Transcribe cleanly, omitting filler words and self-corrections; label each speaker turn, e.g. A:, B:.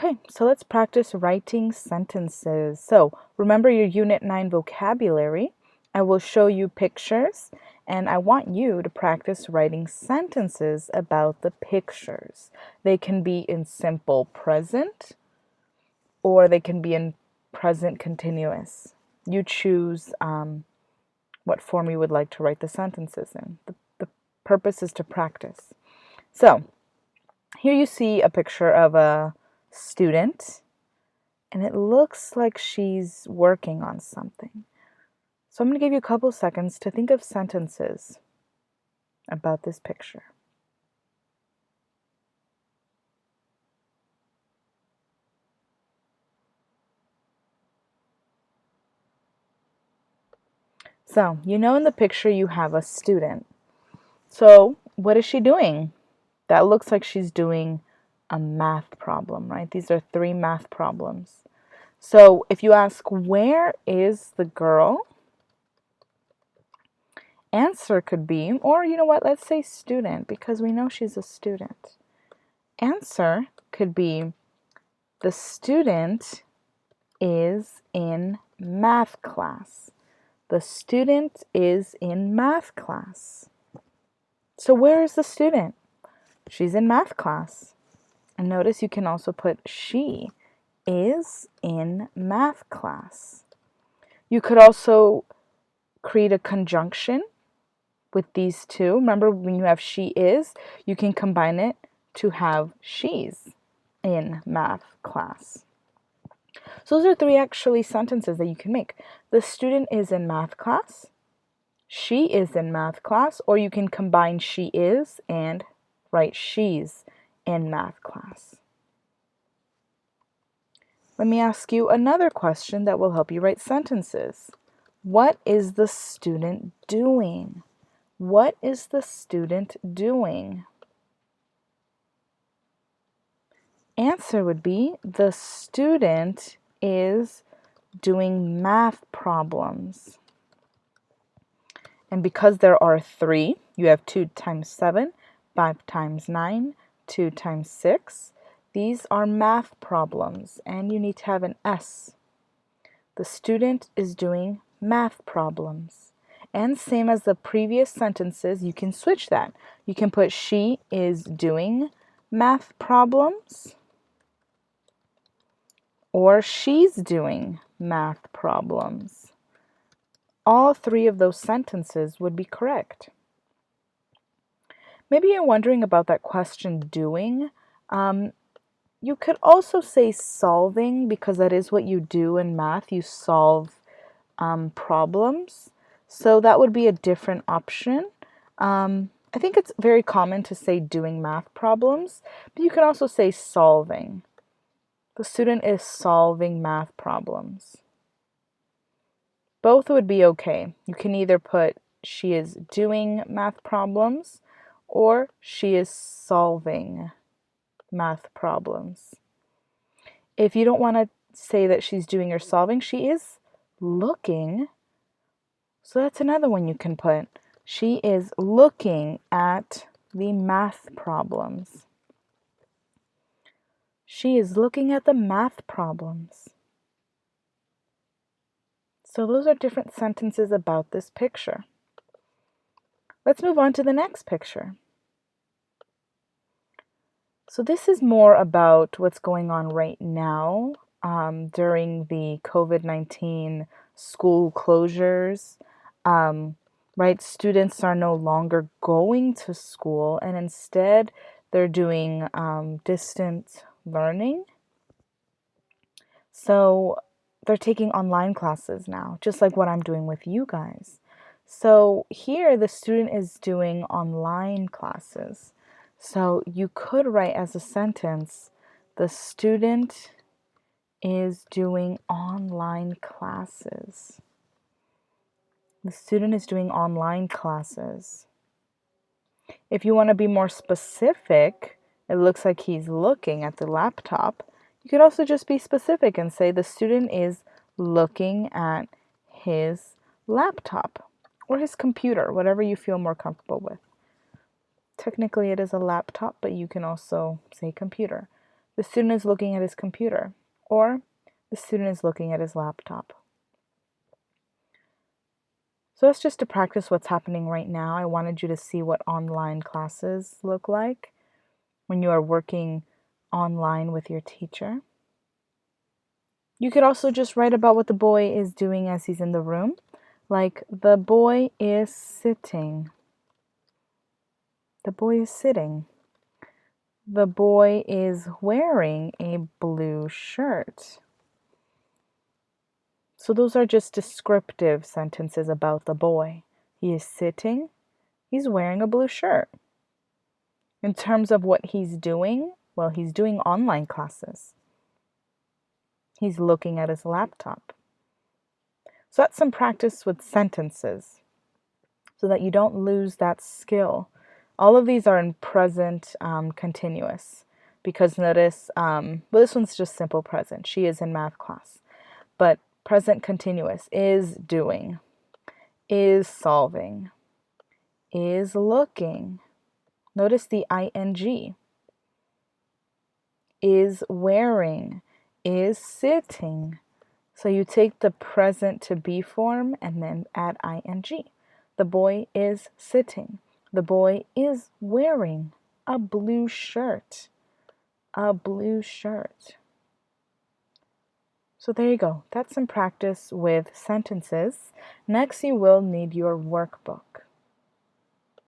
A: Okay, so let's practice writing sentences. So remember your Unit 9 vocabulary. I will show you pictures, and I want you to practice writing sentences about the pictures. They can be in simple present, or they can be in present continuous. You choose what form you would like to write the sentences in. The purpose is to practice. So here you see a picture of a student, and it looks like she's working on something. So I'm going to give you a couple seconds to think of sentences about this picture. So, you know in the picture you have a student. So, what is she doing? That looks like she's doing a math problem, right? These are 3 math problems. So, if you ask, where is the girl? Answer could be, or you know what, let's say student, because we know she's a student. Answer could be, the student is in math class. The student is in math class. So where is the student? She's in math class. And notice you can also put she is in math class. You could also create a conjunction with these two. Remember, when you have she is, you can combine it to have she's in math class. So those are 3 actually sentences that you can make. The student is in math class, she is in math class, or you can combine she is and write she's in math class. Let me ask you another question that will help you write sentences. What is the student doing? What is the student doing? Answer would be, the student is doing math problems. And because there are 3, you have 2 times 7, 5 times 9, 2 times 6. These are math problems, and you need to have an S. The student is doing math problems. And same as the previous sentences, you can switch that. You can put she is doing math problems, or she's doing math problems. All 3 of those sentences would be correct. Maybe you're wondering about that question doing. You could also say solving, because that is what you do in math. You solve problems. So that would be a different option. I think it's very common to say doing math problems, but you can also say solving. The student is solving math problems. Both would be okay. You can either put she is doing math problems or she is solving math problems. If you don't want to say that she's doing or solving, she is looking. So that's another one you can put. She is looking at the math problems. She is looking at the math problems. So those are different sentences about this picture. Let's move on to the next picture. So this is more about what's going on right now during the COVID-19 school closures. Right, students are no longer going to school, and instead they're doing distant learning. So they're taking online classes now, just like what I'm doing with you guys. So here the student is doing online classes. So you could write as a sentence, the student is doing online classes. The student is doing online classes. If you want to be more specific, it looks like he's looking at the laptop. You could also just be specific and say the student is looking at his laptop or his computer, whatever you feel more comfortable with. Technically it is a laptop, but you can also say computer. The student is looking at his computer, or the student is looking at his laptop. So that's just to practice what's happening right now. I wanted you to see what online classes look like when you are working online with your teacher. You could also just write about what the boy is doing as he's in the room. Like, the boy is sitting. The boy is sitting. The boy is wearing a blue shirt. So those are just descriptive sentences about the boy. He is sitting. He's wearing a blue shirt. In terms of what he's doing, well, he's doing online classes. He's looking at his laptop. So that's some practice with sentences so that you don't lose that skill. All of these are in present continuous because notice, well, this one's just simple present. She is in math class. But present continuous is doing, is solving, is looking. Notice the ing. Is wearing, is sitting. So you take the present to be form and then add ing. The boy is sitting. The boy is wearing a blue shirt. A blue shirt. So there you go. That's some practice with sentences. Next, you will need your workbook.